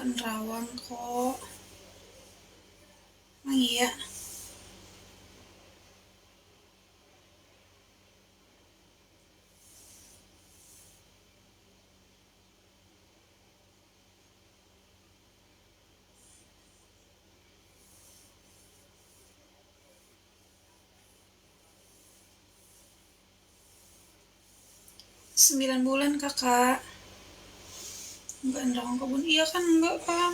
nggak nerawang kok. Emang iya? 9 bulan kakak. Nggak nerawang kebun. Iya kan enggak kan?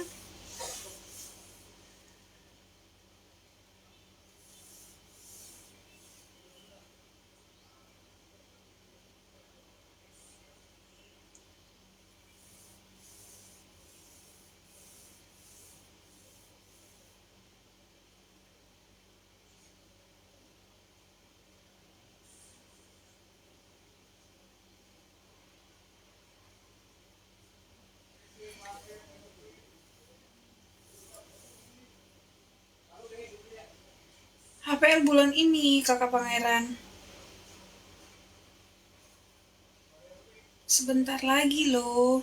HPL bulan ini kakak pangeran. Sebentar lagi loh.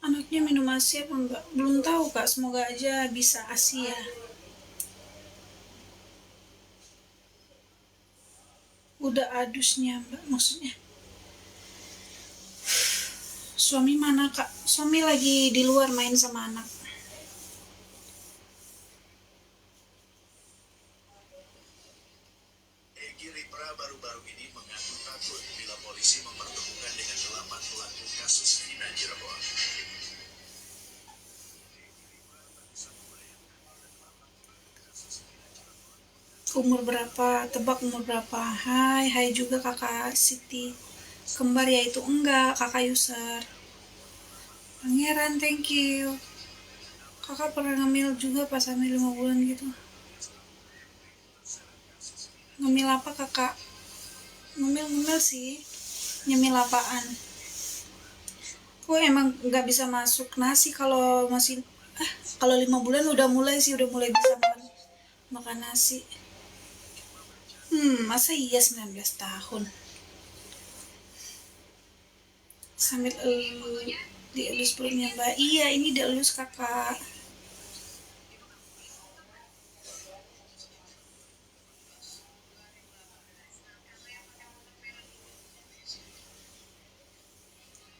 Anaknya minum ASI apa enggak? Belum tahu kak, semoga aja bisa ASI ya. Udah adusnya mbak, maksudnya. Suami mana kak? Suami lagi di luar main sama anak. Egy Ripra baru-baru ini mengaku takut bila polisi mempertemukan dengan 8 pelaku kasus Vina Cirebon. Umur berapa? Tebak umur berapa? Hai juga kakak Siti. Kembar ya itu enggak, kakak user. Pangeran, thank you. Kakak pernah ngemil juga pas hamil 5 bulan gitu. Ngemil apa kakak? Ngemil sih. Nyemil apaan? Aku emang nggak bisa masuk nasi kalau masih kalau 5 bulan udah mulai bisa makan nasi. Masa iya 19 tahun? Sambil dielus perutnya mbak. Iya, ini dielus kakak.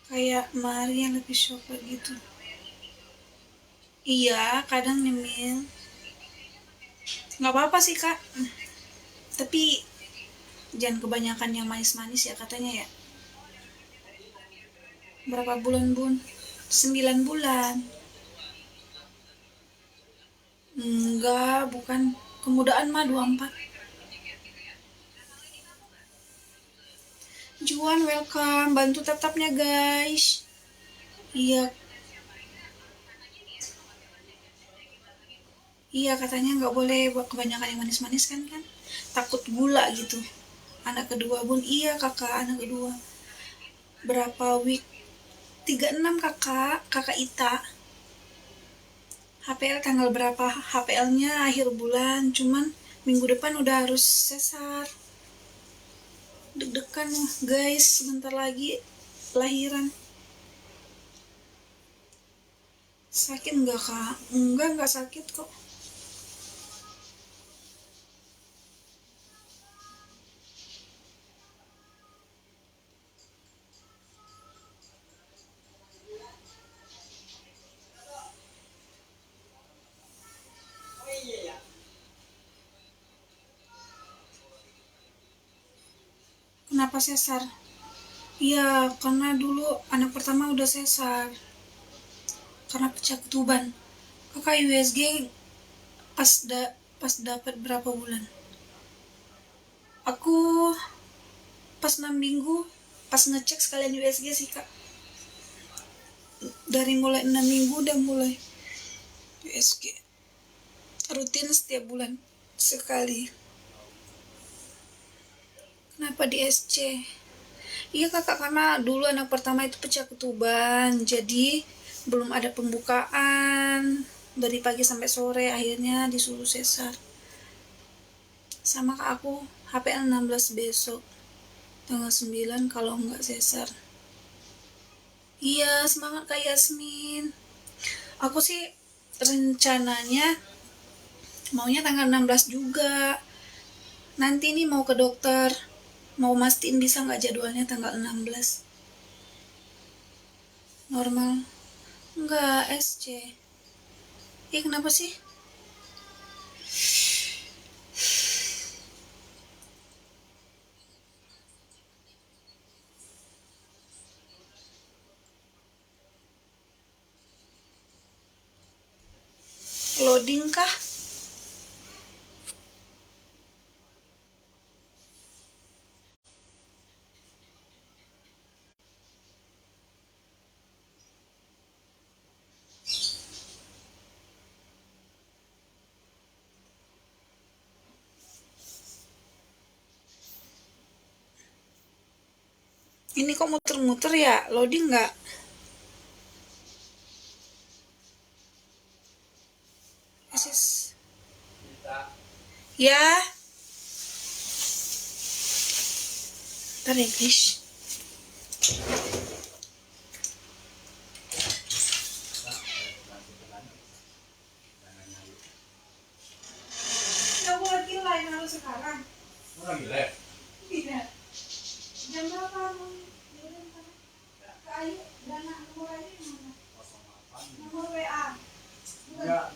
Kayak Mari yang lebih shopper gitu. Iya, kadang nyemil. Nggak apa-apa sih kak. Tapi jangan kebanyakan yang manis-manis ya katanya ya. Berapa bulan bun? 9 bulan. Enggak, bukan. Kemudahan mah 24. Juan welcome, bantu tetapnya guys. Iya, iya katanya nggak boleh kebanyakan yang manis-manis kan, takut gula gitu. Anak kedua bun, iya kakak, anak kedua. Berapa week? 36 kakak, kakak Ita. HPL tanggal berapa? HPL-nya akhir bulan, cuman minggu depan udah harus sesar. Deg-degan guys, sebentar lagi lahiran. Sakit nggak kak? Nggak sakit kok. Kenapa sesar? Iya, karena dulu anak pertama udah sesar. Karena pecah ketuban. Kakak USG pas pas dapat berapa bulan? Aku pas 6 minggu, pas ngecek sekalian USG sih kak. Dari mulai 6 minggu udah mulai USG. Rutin setiap bulan sekali. Kenapa di SC? Iya kakak, karena dulu anak pertama itu pecah ketuban, jadi belum ada pembukaan dari pagi sampai sore, akhirnya disuruh sesar. Sama kak aku HPL 16 besok, tanggal 9 kalau nggak sesar. Iya semangat kak Yasmin. Aku sih rencananya maunya tanggal 16 juga. Nanti nih mau ke dokter, mau mastiin bisa nggak jadwalnya tanggal 16. Normal. Enggak, SC. Iya kenapa sih? Loading kah? Ini kok muter-muter ya? Loading nggak? Asis. Ya. Ntar ya guys. Ya aku lagi lain harus sekarang. Lagi live? Tidak. Jam berapa mau kirim ke Ayu? Dana nomor Ayu mana? Nomor WA. Bukan. Ya,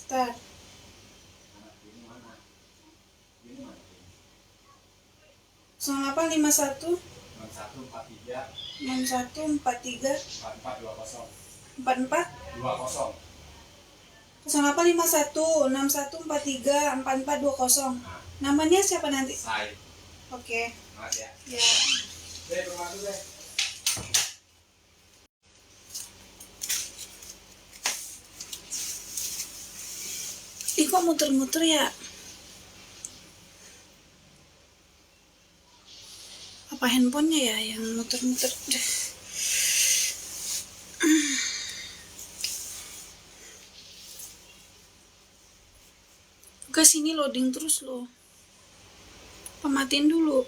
Ntar. 0851 6143 44 0851 6143 4420. Namanya siapa nanti? Oke. Makasih ya. Ya. Deh, rumah tuh deh. Ih kok muter-muter ya? Apa handphonenya ya yang muter-muter? Ke sini loading terus loh. Pematiin dulu.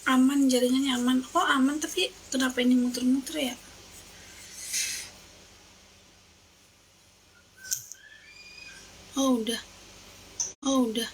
Aman, jaringannya aman. Oh aman, tapi kenapa ini muter-muter ya? Oh udah. Oh udah.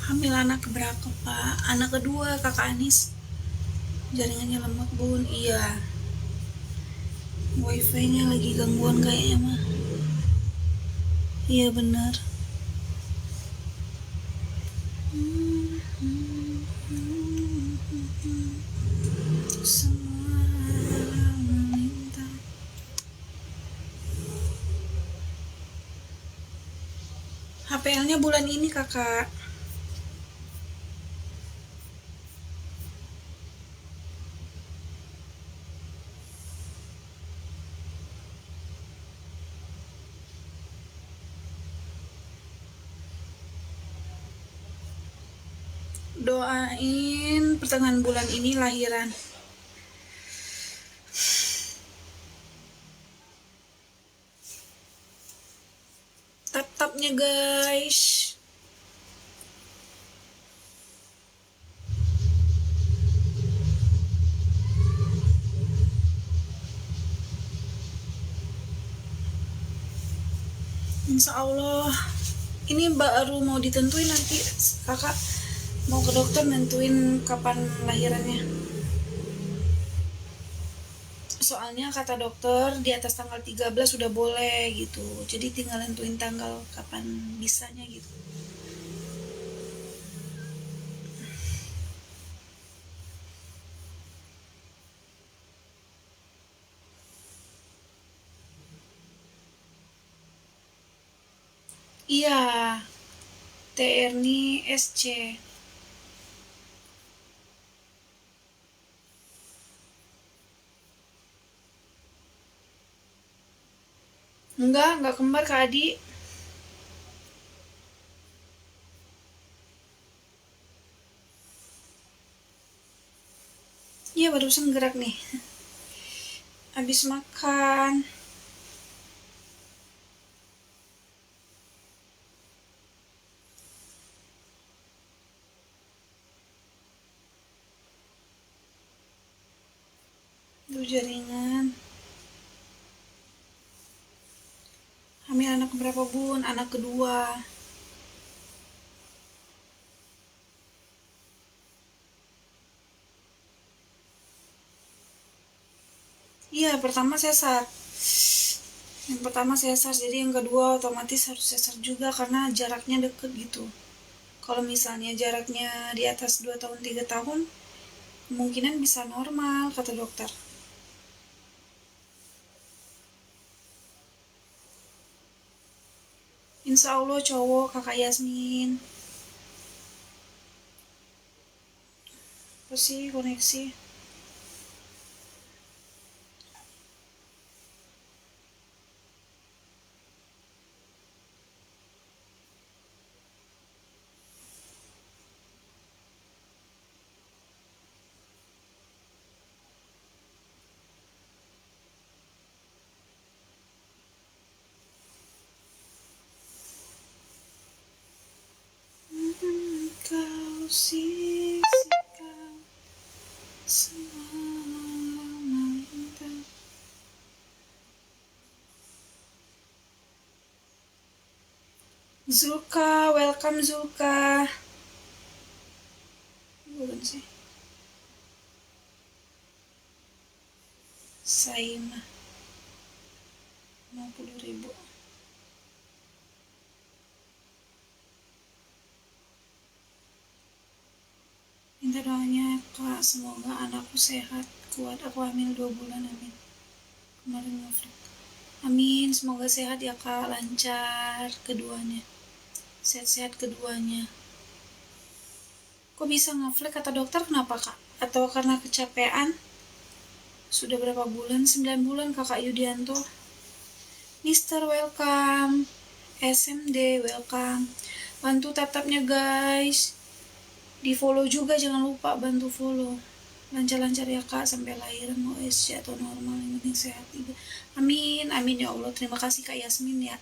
Hamil anak keberapa pak? Anak kedua kakak Anis. Jaringannya lemot bun. Iya. Wifi-nya lagi gangguan kayaknya mah. Iya benar. Semua meminta. HPL-nya bulan ini kakak. Doain pertengahan bulan ini lahiran. tatapnya guys. Insya Allah ini baru mau ditentuin, nanti kakak mau ke dokter nentuin kapan lahirannya. Soalnya kata dokter di atas tanggal 13 sudah boleh gitu. Jadi tinggal nentuin tanggal kapan bisanya gitu. Iya, TRNI SC. Enggak kembar Kak Adi. Iya barusan gerak nih. Habis makan. Duh jaringan. Hamil anak berapa bun? Anak kedua. Iya pertama sesar. Yang pertama sesar, jadi yang kedua otomatis harus sesar juga karena jaraknya deket gitu. Kalau misalnya jaraknya di atas 2 tahun 3 tahun, kemungkinan bisa normal kata dokter. Insya Allah cowok kakak Yasmin. Apa sih koneksi? Kau sisihkan selama indah. Zulka, welcome Zulka. Bukan sih. Saima 50.000. Minta doanya Kak, semoga anakku sehat, kuat, aku hamil 2 bulan, amin. Kemarin ngevlog. Amin, semoga sehat ya Kak, lancar keduanya. Sehat-sehat keduanya. Kok bisa ngevlog kata dokter, kenapa Kak? Atau karena kecapean? Sudah berapa bulan? 9 bulan Kakak Yudianto. Mister welcome. SMD welcome. Bantu tap-tapnya guys. Di follow juga, jangan lupa bantu follow. Lancar-lancar ya Kak sampai lahiran, mau SC atau normal, yang penting sehat ibu. Amin, amin ya Allah. Terima kasih Kak Yasmin ya.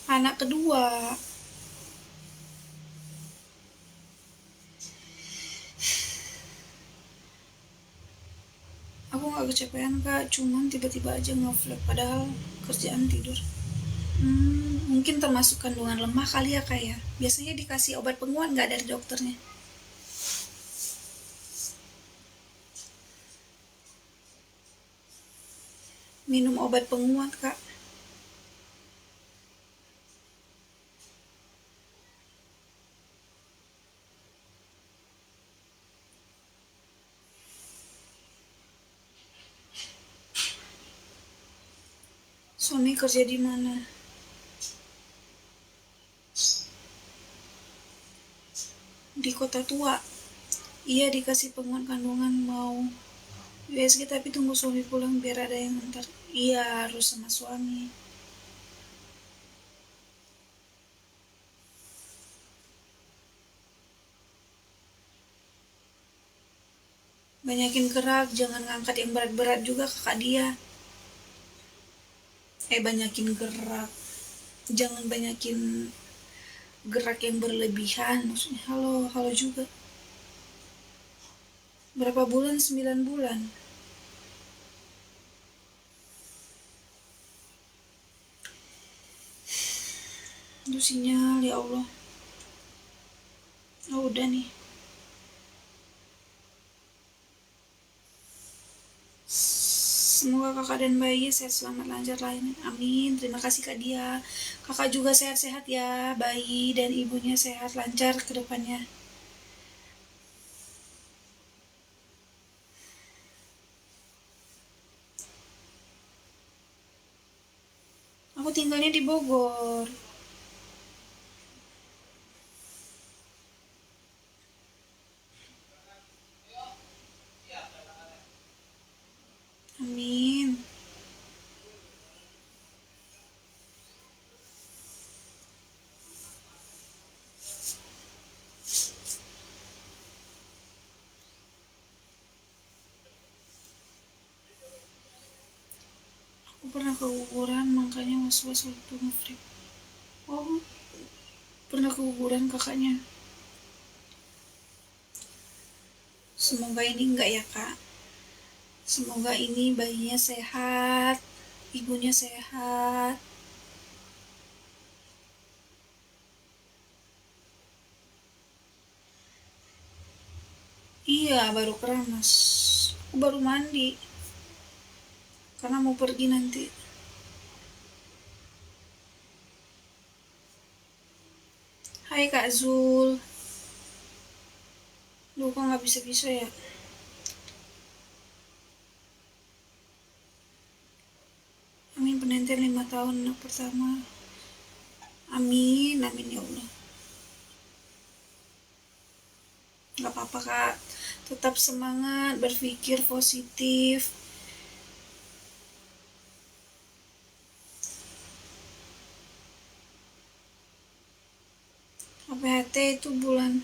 Anak kedua. Aku gak kecapean Kak, cuman tiba-tiba aja nge-vlog padahal kerjaan tidur. Mungkin termasuk kandungan lemah kali ya Kak ya. Biasanya dikasih obat penguat gak dari dokternya? Minum obat penguat Kak. Suami kerja di mana? Di Kota Tua. Iya dikasih penguat kandungan, mau USG tapi tunggu suami pulang biar ada yang ngantar. Iya harus sama suami. Banyakin gerak, jangan ngangkat yang berat-berat juga kakak dia. Banyakin gerak, jangan banyakin gerak yang berlebihan. Maksudnya halo juga. Berapa bulan? 9 bulan. Itu sinyal, ya Allah. Oh udah nih. Semoga kakak dan bayi sehat, selamat, lancar lainnya. Amin. Terima kasih Kak Dia. Kakak juga sehat-sehat ya. Bayi dan ibunya sehat, lancar ke depannya. Aku tinggalnya di Bogor. Amin. Aku pernah keguguran, makanya was-was waktu nge-free. Oh, pernah keguguran kakaknya. Semoga ini enggak ya kak. Semoga ini bayinya sehat, ibunya sehat. Iya, baru keramas. Aku baru mandi. Karena mau pergi nanti. Hai Kak Zul. Duh, kok nggak bisa-bisa ya? Amin, penantian 5 tahun anak pertama. Amin, amin ya Allah. Gak apa-apa kak, tetap semangat, berpikir positif. APHT itu bulan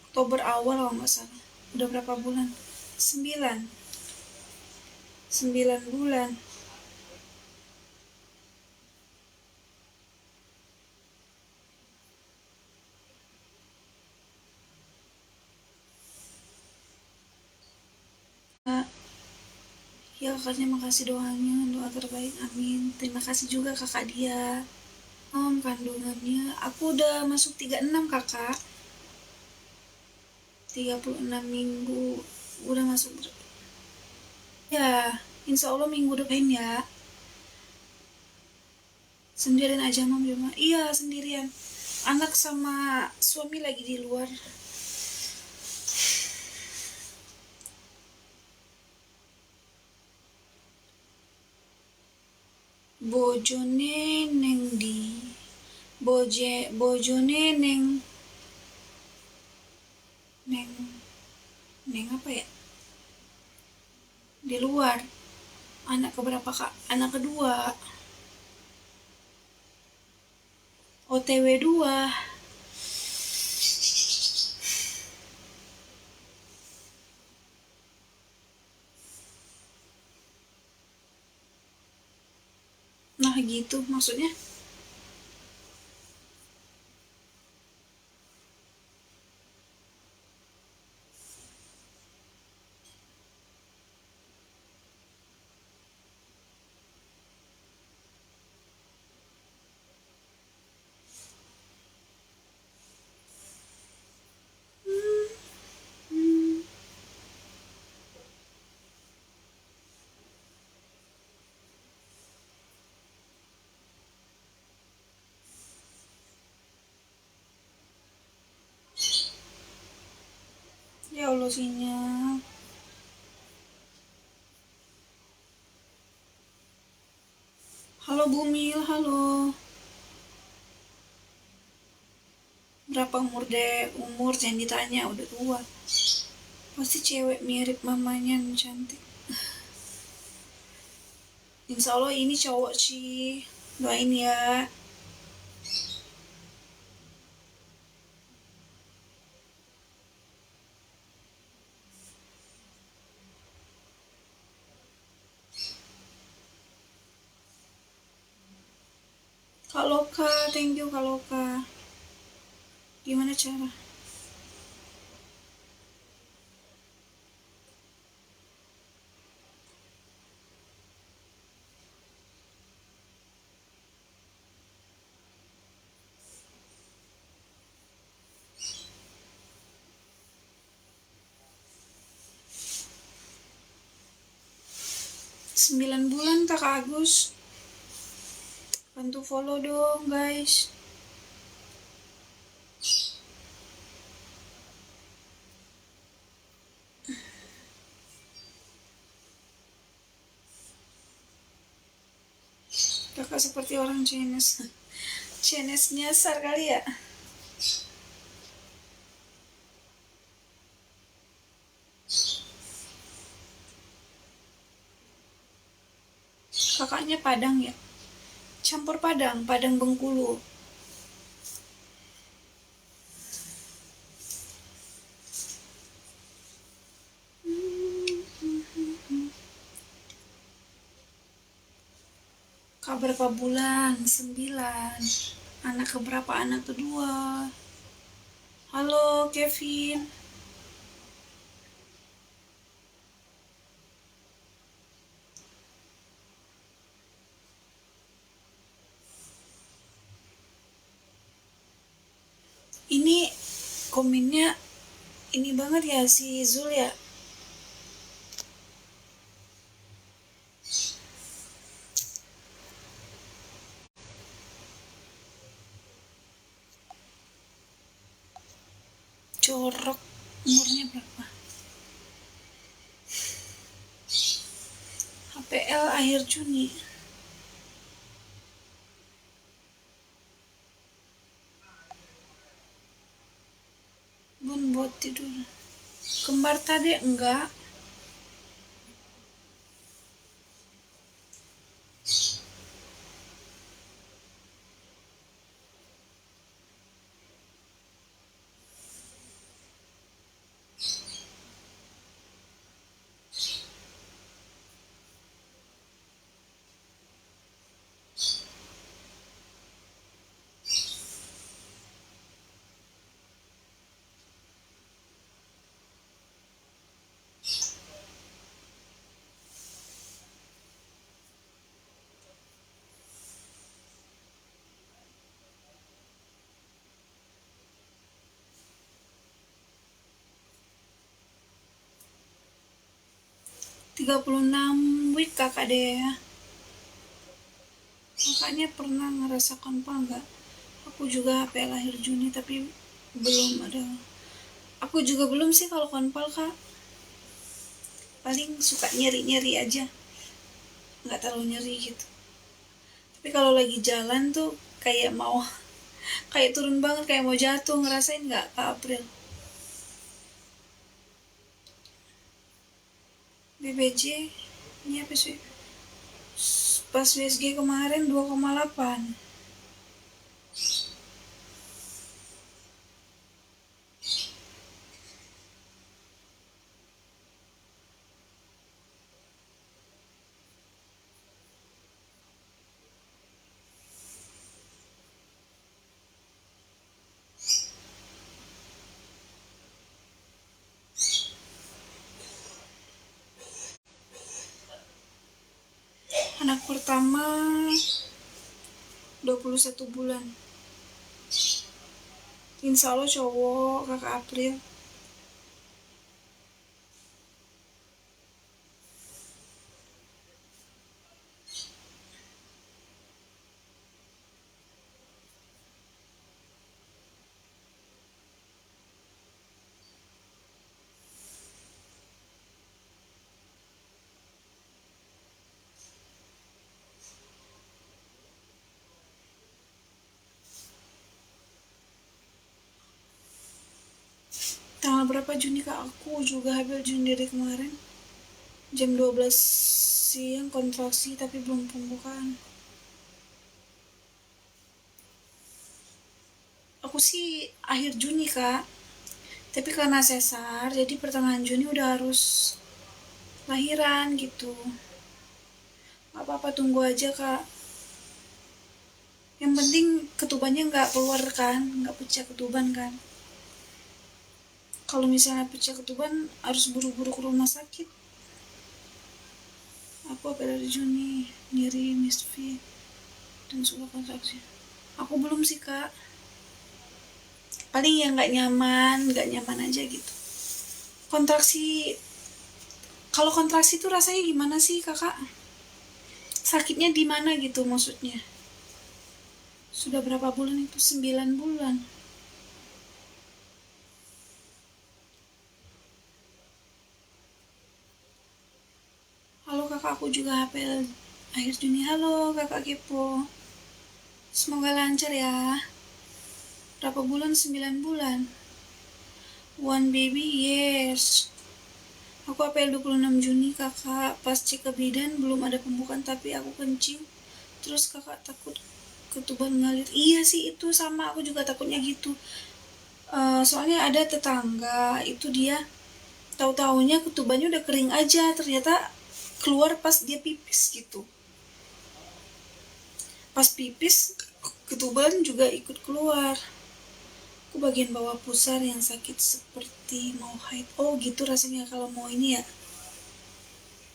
Oktober awal kalau nggak salah. Udah berapa bulan? 9 bulan. Ya kakaknya makasih doanya, doa terbaik, amin. Terima kasih juga kakak dia. Kandungannya, aku udah masuk 36 kakak. 36 minggu, udah masuk. Ya, insya Allah minggu depan ya. Sendirian aja mam di rumah. Iya sendirian. Anak sama suami lagi di luar. Bojone neng di bojone neng apa ya, di luar. Anak keberapa kak? Anak kedua. OTW 2. Nah gitu maksudnya. Ya Allah sinyal. Halo Bumil, halo. Berapa umur jangan ditanya, udah tua. Pasti cewek mirip mamanya yang cantik. Insya Allah ini cowok sih. Doain ya. Kak Loka, thank you Kak Loka. Gimana cara? Sembilan bulan Kakak Agus. Bantu follow dong guys. Kakak seperti orang Chinese. Chinese nyasar kali ya. Kakaknya Padang ya. Campur Padang, Padang Bengkulu. Kak berapa bulan? 9. Anak keberapa? Anak kedua. Halo Kevin. Ini komennya ini banget ya si Zul ya. Jorok. Umurnya berapa? HPL akhir Juni. Bun buat tidur. Kembar tadi enggak. ...36 week kakak deh ya. Kakaknya pernah ngerasakan apa enggak? Aku juga HPL akhir Juni tapi belum ada. Aku juga belum sih kalau konpal kak. Paling suka nyeri-nyeri aja. Nggak terlalu nyeri gitu. Tapi kalau lagi jalan tuh kayak mau kayak turun banget, kayak mau jatuh. Ngerasain nggak Kak April? BBJ ini apa sih? Pas WSG kemarin 2,8. Anak pertama 21 bulan. Insya Allah cowok kakak April. Tanggal berapa Juni kak? Aku juga hamil Juni dari kemarin. Jam 12 siang kontraksi tapi belum pembukaan. Aku sih akhir Juni kak. Tapi karena sesar jadi pertengahan Juni udah harus lahiran gitu. Gak apa-apa, tunggu aja kak. Yang penting ketubannya nggak keluar kan, nggak pecah ketuban kan. Kalau misalnya pecah ketuban harus buru-buru ke rumah sakit. Aku apa dari Juni, nyeri, misfi, dan suka kontraksi. Aku belum sih kak. Paling ya nggak nyaman aja gitu. Kontraksi, kalau kontraksi itu rasanya gimana sih kakak? Sakitnya di mana gitu maksudnya? Sudah berapa bulan itu? 9 bulan. Halo kakak, aku juga hafal akhir Juni. Halo kakak kepo. Semoga lancar ya. Berapa bulan? 9 bulan. One baby, yes. Aku APL 26 Juni kakak. Pas cek ke bidan belum ada pembukaan tapi aku kencing. Terus kakak takut ketuban ngalir. Iya sih itu sama, aku juga takutnya gitu. Soalnya ada tetangga itu dia tahu-taunya ketubannya udah kering aja, ternyata keluar pas dia pipis gitu. Pas pipis ketuban juga ikut keluar. Aku bagian bawah pusar yang sakit seperti mau haid. Oh gitu rasanya kalau mau ini ya,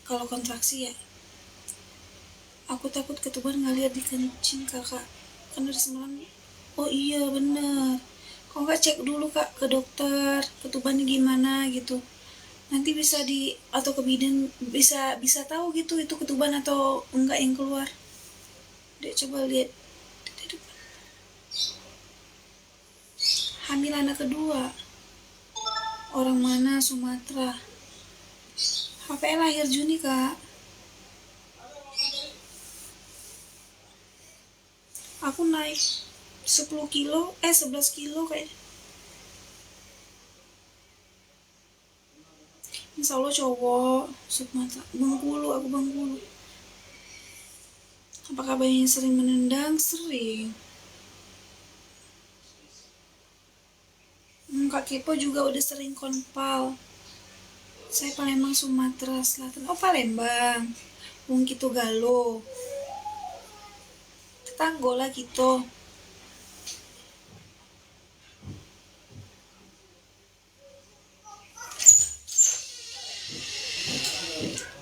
kalau kontraksi ya. Aku takut ketuban ngalir di kencing kakak, kan dari semalam. Oh iya bener, kok nggak cek dulu kak ke dokter ketubannya gimana gitu, nanti bisa atau ke bidan bisa tahu gitu itu ketuban atau enggak yang keluar. Dek coba lihat di depan. Hamil anak kedua, orang mana? Sumatera. HPL akhir Juni kak. Aku naik 10 kilo 11 kilo kayak. Insya Allah cowok. Sumatera, Bengkulu, aku Bengkulu. Apakah bayinya sering menendang? Sering. Kak Kepo juga udah sering konpal. Saya Palembang, Sumatera Selatan. Oh Palembang, Wong gitu Galo, tetanggo lah gitu.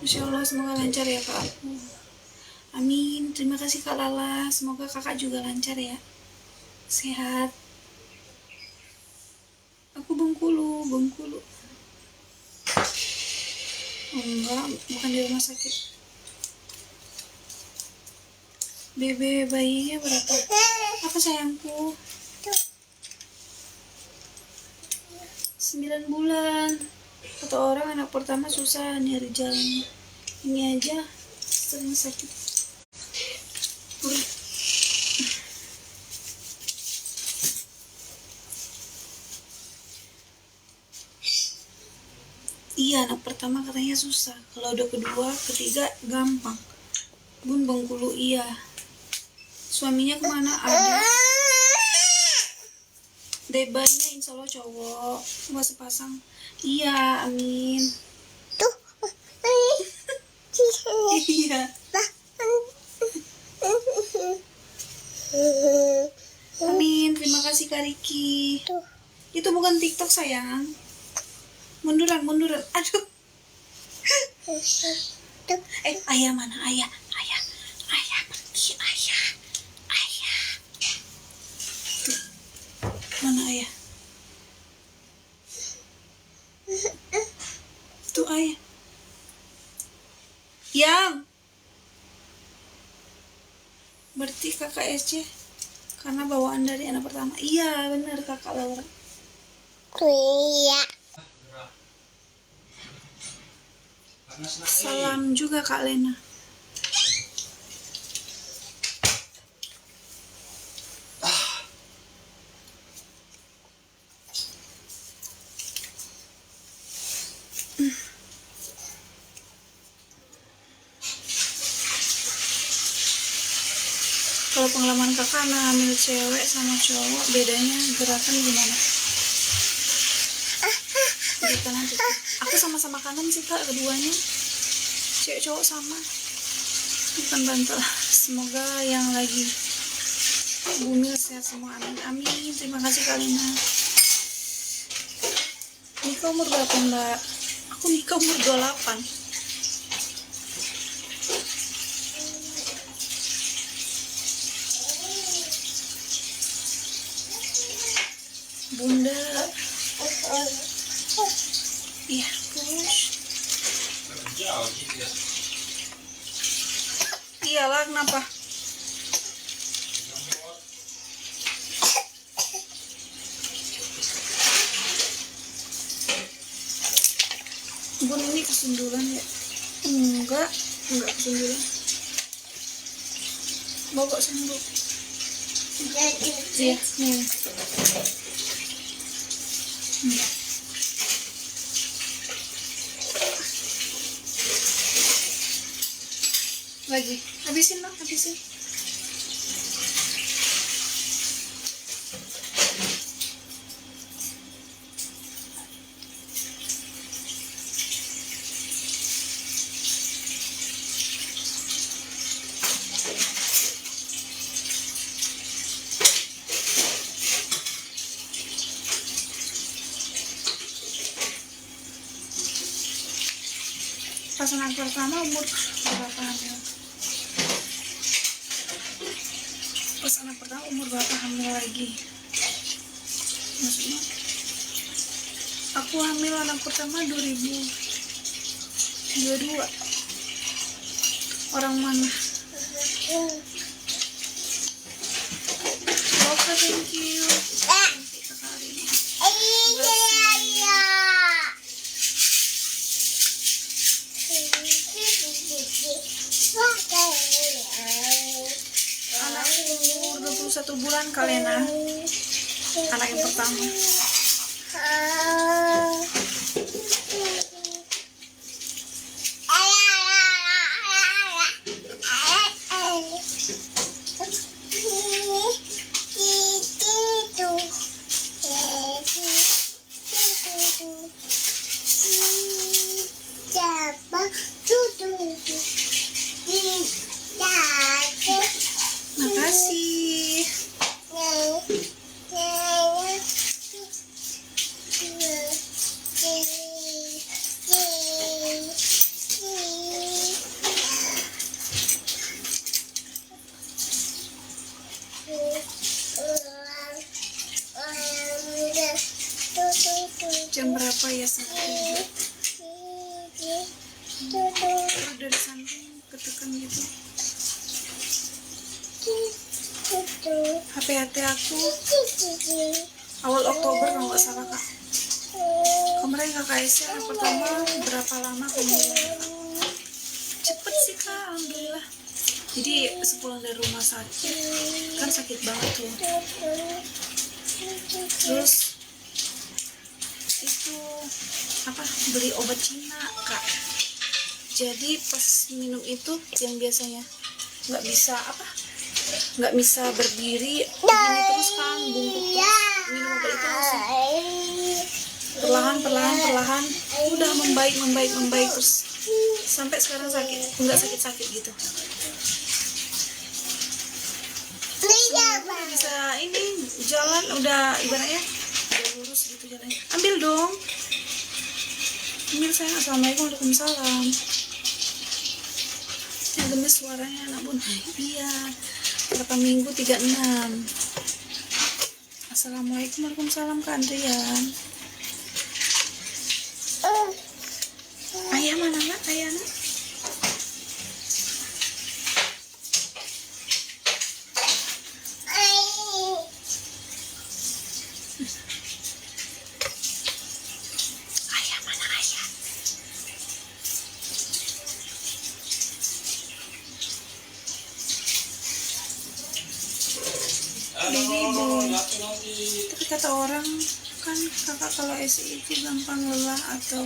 Insya Allah semoga lancar ya kak aku. Amin. Terima kasih kak Lala. Semoga kakak juga lancar ya. Sehat. Aku Bengkulu. Oh, enggak, bukan di rumah sakit. Bebe bayinya berapa? Apa sayangku? 9 bulan. Kata orang anak pertama susah nyari jalan. Ini aja sering sakit. Iya, anak pertama katanya susah. Kalau udah kedua, ketiga gampang. Bun Bengkulu iya. Suaminya kemana? Ada. Debanya insya Allah cowok. Cuma sepasang. Iya, amin. Iya. Amin, terima kasih Kak Riki. Itu bukan TikTok sayang. Munduran. Aduh. Ayah mana? Ayah pergi, ayah. Mana ayah? Tuh ayah. Yang. Berarti kakak SC karena bawaan dari anak pertama. Iya, benar kakak Laura. Iya. Salam juga Kak Lena. Kalau pengalaman kakak anak hamil cewek sama cowok bedanya gerakan gimana? Gitu nanti. Aku sama-sama kangen sih kak keduanya. Cewek cowok sama. Bukan bantal. Semoga yang lagi Bumil sehat semua, amin amin. Terima kasih Kak Lina. Nikah umur berapa Mbak? Aku nikah umur 28. Bunda. Iya, push. Jauh gitu ya. Iyalah, kenapa? Bun, ini kesundulan ya? Enggak kesundulan. Bawa sembuh. Iya, nih. Lagi, habisin dong, habisin. Pasangan pertama umur berapa hamil? Pasangan pertama umur berapa hamil lagi? Maksudnya? Aku hamil anak pertama 2022. Orang mana? Oke, thank you. Anak umur 21 bulan Kalena. Anak yang pertama. Makasih. Jam berapa ya? Sampai terus dari samping ketekan gitu. HPHT aku awal Oktober kalau nggak salah Kak. Kemarin KKS yang pertama berapa lama kemudian? Cepet sih Kak, alhamdulillah. Jadi sepulang dari rumah sakit kan sakit banget tuh. Terus itu apa, beli obat Cina Kak. Jadi pas minum itu yang biasanya nggak bisa berdiri begini terus kan, bungkuk terus, minum obat itu langsung perlahan udah membaik terus sampai sekarang nggak sakit gitu. Udah bisa ini jalan, udah ibaratnya udah lurus gitu jalannya. Ambil dong, ambil sayang. Assalamualaikum, waalaikumsalam. Yang gemes suaranya anak Bun. Iya, berapa minggu 36. Assalamualaikum, waalaikumsalam Kak Andrian. Ayah mana nak? Ayah nak? Ayah mana ayah? Tapi kata orang kan kakak kalau SI itu gampang lelah atau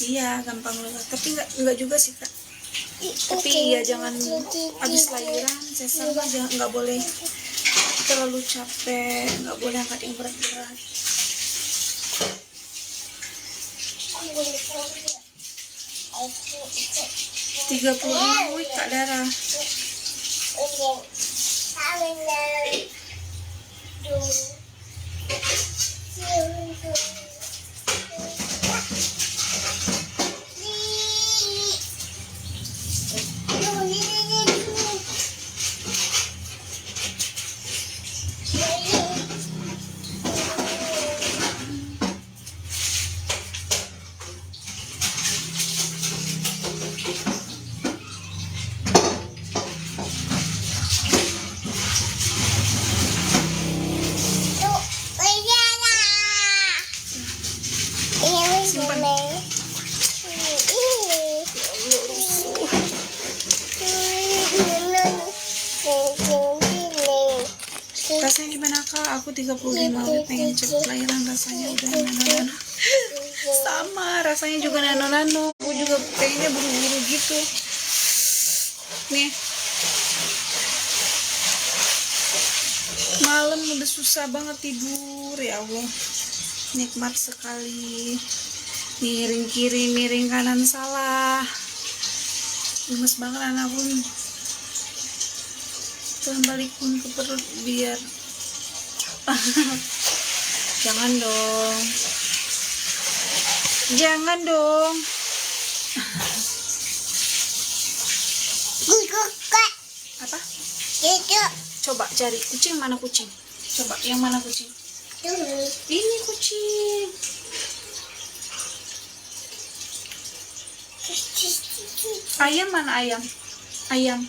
iya gampang lelah, tapi nggak juga sih Kak. Tapi ya jangan habis lahiran sesar mah nggak boleh terlalu capek, nggak boleh angkat yang berat-berat. 36 Kak Dara. Rasanya gimana kak? Aku 35 pengen cepet lahiran, rasanya udah nano-nano. Sama rasanya juga nano-nano. Aku juga pengennya buru-buru gitu. Nih, malam udah susah banget tidur, ya Allah, nikmat sekali. Miring kiri, miring kanan, salah. Gemes banget anak pun. Tuhan balik pun ke perut biar jangan dong, jangan dong. Apa? Coba cari kucing, mana kucing? Coba yang mana kucing? Ini kucing. Ayam mana ayam? Ayam.